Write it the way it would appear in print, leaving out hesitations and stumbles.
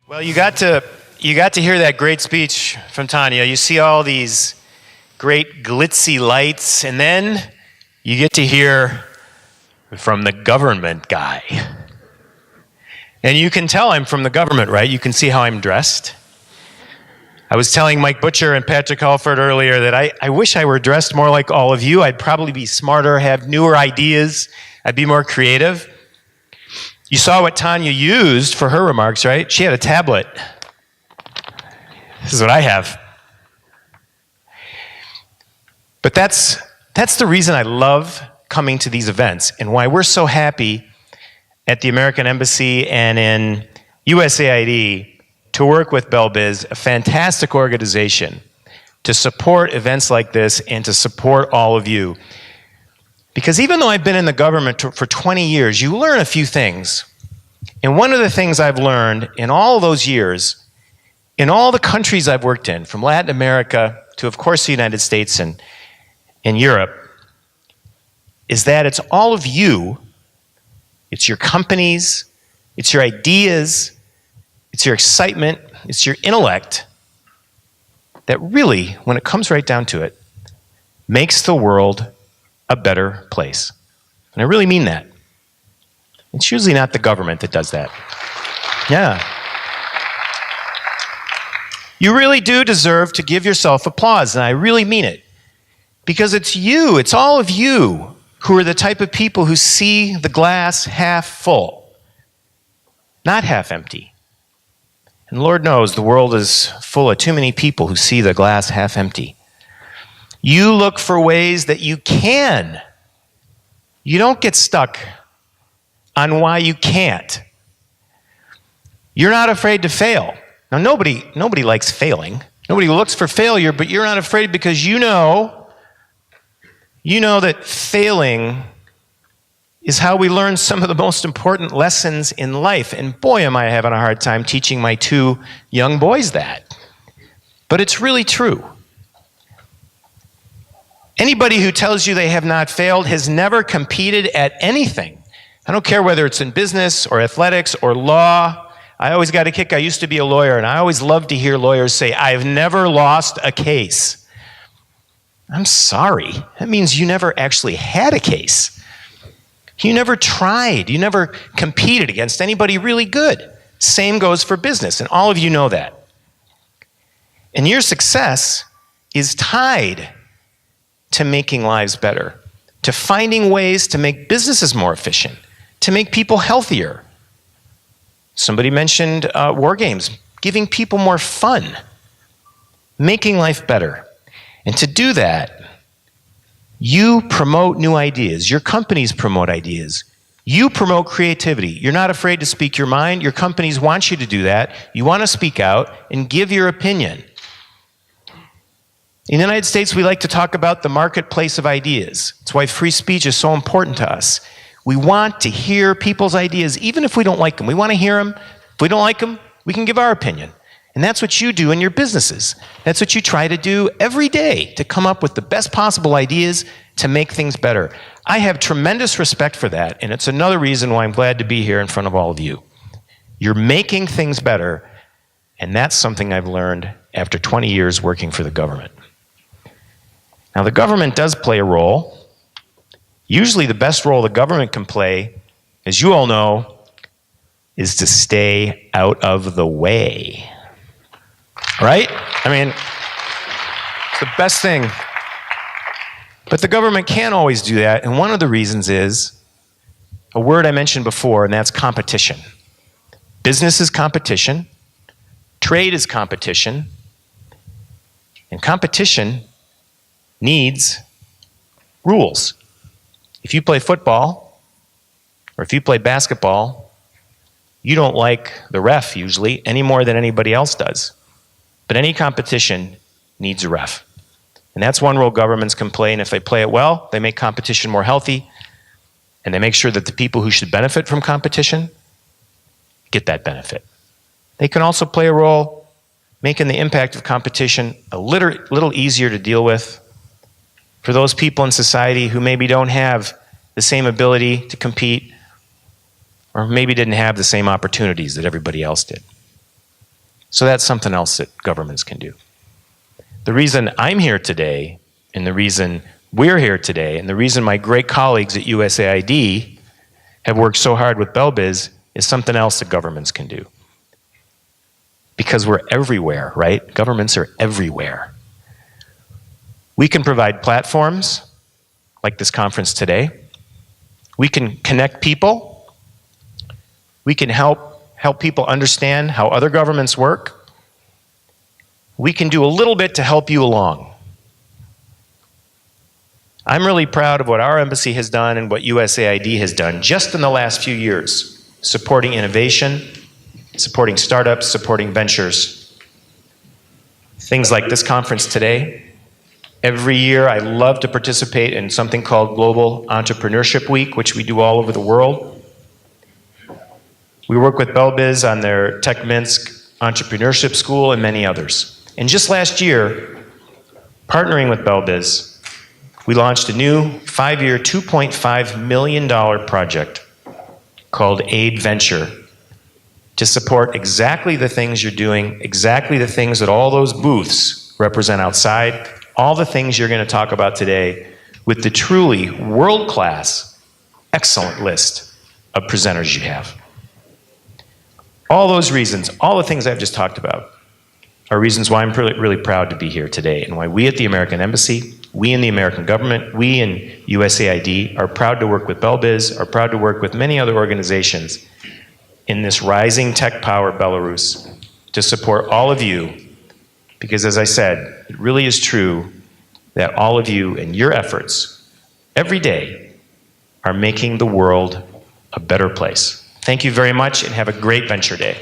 Well, you got to hear that great speech from Tanya. You see all these great glitzy lights, and then you get to hear from the government guy. And you can tell I'm from the government, right? You can see how I'm dressed. I was telling Mike Butcher and Patrick Halford earlier that I wish I were dressed more like all of you. I'd probably be smarter, have newer ideas. I'd be more creative. You saw what Tanya used for her remarks, right? She had a tablet. This is what I have. But that's the reason I love coming to these events and why we're so happy at the American Embassy and in USAID to work with BEL.BIZ, a fantastic organization, to support events like this and to support all of you. Because even though I've been in the government for 20 years, you learn a few things. And one of the things I've learned in all those years, in all the countries I've worked in, from Latin America to, of course, the United States and Europe, is that it's all of you, it's your companies, it's your ideas, it's your excitement, it's your intellect, that really, when it comes right down to it, makes the world a better place. And I really mean that. It's usually not the government that does that. Yeah. You really do deserve to give yourself applause, and I really mean it. Because it's you, it's all of you who are the type of people who see the glass half full, not half empty. And Lord knows the world is full of too many people who see the glass half empty. You look for ways that you can. You don't get stuck on why you can't. You're not afraid to fail. Now, nobody likes failing. Nobody looks for failure, but you're not afraid because you know that failing is how we learn some of the most important lessons in life. And boy, am I having a hard time teaching my two young boys that. But it's really true. Anybody who tells you they have not failed has never competed at anything. I don't care whether it's in business or athletics or law. I always got a kick. I used to be a lawyer, and I always loved to hear lawyers say, "I've never lost a case." I'm sorry. That means you never actually had a case. You never tried. You never competed against anybody really good. Same goes for business, and all of you know that. And your success is tied to making lives better, to finding ways to make businesses more efficient, to make people healthier. Somebody mentioned war games, giving people more fun, making life better. And to do that, you promote new ideas. Your companies promote ideas. You promote creativity. You're not afraid to speak your mind. Your companies want you to do that. You want to speak out and give your opinion. In the United States, we like to talk about the marketplace of ideas. That's why free speech is so important to us. We want to hear people's ideas, even if we don't like them. We want to hear them. If we don't like them, we can give our opinion. And that's what you do in your businesses. That's what you try to do every day, to come up with the best possible ideas to make things better. I have tremendous respect for that, and it's another reason why I'm glad to be here in front of all of you. You're making things better, and that's something I've learned after 20 years working for the government. Now, the government does play a role. Usually the best role the government can play, as you all know, is to stay out of the way. Right? I mean, it's the best thing. But the government can't always do that, and one of the reasons is a word I mentioned before, and that's competition. Business is competition. Trade is competition. And competition needs rules. If you play football, or if you play basketball, you don't like the ref usually any more than anybody else does. But any competition needs a ref. And that's one role governments can play, and if they play it well, they make competition more healthy, and they make sure that the people who should benefit from competition get that benefit. They can also play a role making the impact of competition a little easier to deal with for those people in society who maybe don't have the same ability to compete, or maybe didn't have the same opportunities that everybody else did. So that's something else that governments can do. The reason I'm here today, and the reason we're here today, and the reason my great colleagues at USAID have worked so hard with BEL.BIZ is something else that governments can do. Because we're everywhere, right? Governments are everywhere. We can provide platforms like this conference today. We can connect people. We can help people understand how other governments work. We can do a little bit to help you along. I'm really proud of what our embassy has done and what USAID has done just in the last few years, supporting innovation, supporting startups, supporting ventures. Things like this conference today. Every year I love to participate in something called Global Entrepreneurship Week, which we do all over the world. We work with BEL.BIZ on their Tech Minsk Entrepreneurship School and many others. And just last year, partnering with BEL.BIZ, we launched a new 5-year, $2.5 million project called Aid Venture to support exactly the things you're doing, exactly the things that all those booths represent outside, all the things you're going to talk about today with the truly world-class, excellent list of presenters you have. All those reasons, all the things I've just talked about, are reasons why I'm really proud to be here today and why we at the American Embassy, we in the American government, we in USAID are proud to work with BEL.BIZ, are proud to work with many other organizations in this rising tech power Belarus to support all of you, because as I said, it really is true that all of you and your efforts every day are making the world a better place. Thank you very much and have a great Venture Day.